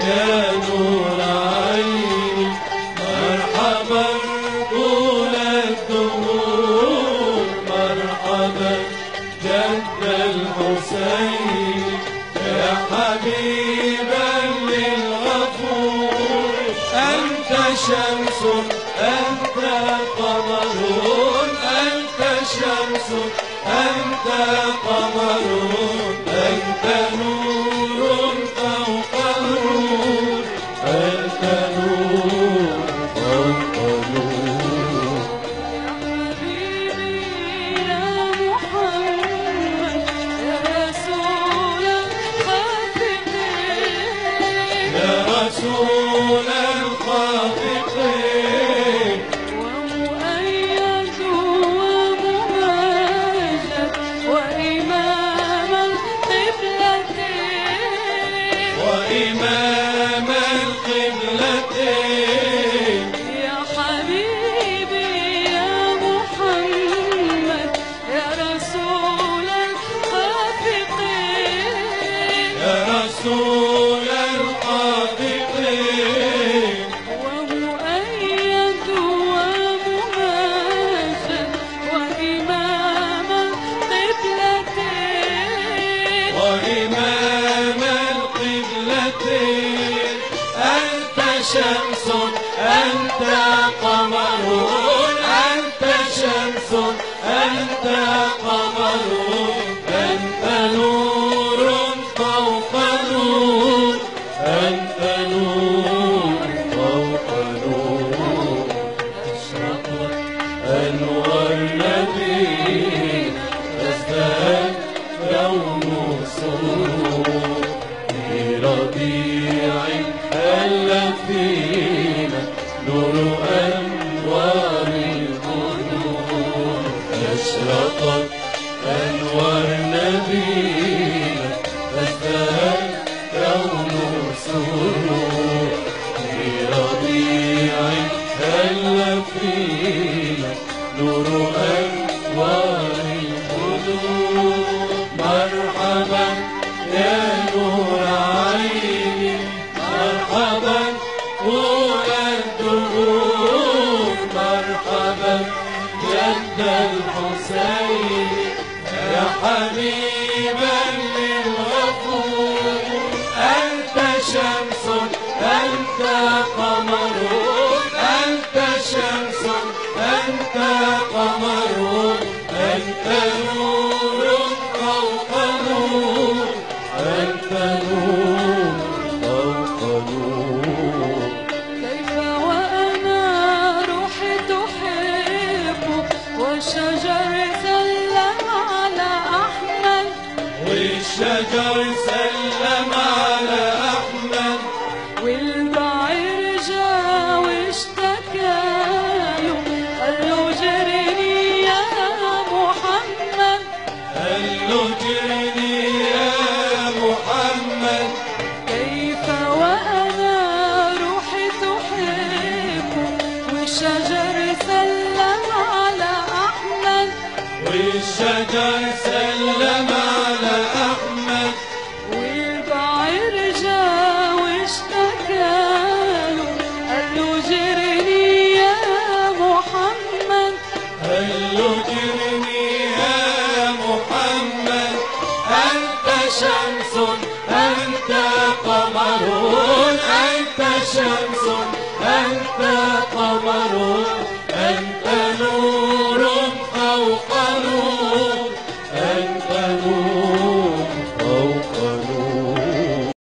يا نور عيني، مرحبا طول الدهور، مرحبا جد الحسين، يا حبيبا للغفور. أنت شمس أنت قمر، أنت شمس أنت قمر، أنت نور فوق نور، أنت نور فوق نور. يا حبيبي يا محمد يا رسول الخافقين، يا رسول الخافقين، ومؤيد وممجد وإمام القبلتين، وإمام القبلتين. يا حبيبي يا محمد يا رسول الخافقين، يا رسول الخافقين، ومؤيد وممجد وإمام القبلتين، وإمام القبلتين. أنت شمس أنت قمر، أنت شمس أنت قمر، أنت نور فوق نور، أنت نور فوق نور. أشرقت أنوار نبينا، ازداد يوم سرور، في ربيع هل فينا نور أنوار القلوب. أشرقت أنوار نبينا، ازداد يوم سرور، في ربيع هل فينا نور أنوار القلوب. مرحبا يا نور عيني، مرحبا طول الدهور، مرحبا جد الحسين، يا حبيبا للغفور. أنت شمس أنت قمر، أنت شمس أنت قمر، أنت نور فوق نور، أنت نور فوق نور. كيف وأنا روحي تحب والشجر سلم على أحمد، والشجر سلم على أحمد، والبعير جا واشتكى له قال له جرني يا محمد، قال له جرني يا محمد. كيف وأنا روحي تحب والشجر سلم على أحمد، والشجر سلم على أحمد، والبعير جا واشتكى له قال له جرني يا محمد، قال له جرني يا محمد. أنت شمس أنت قمر، أنت شمس أنت قمر، أنت نور فوق نور، أنت نور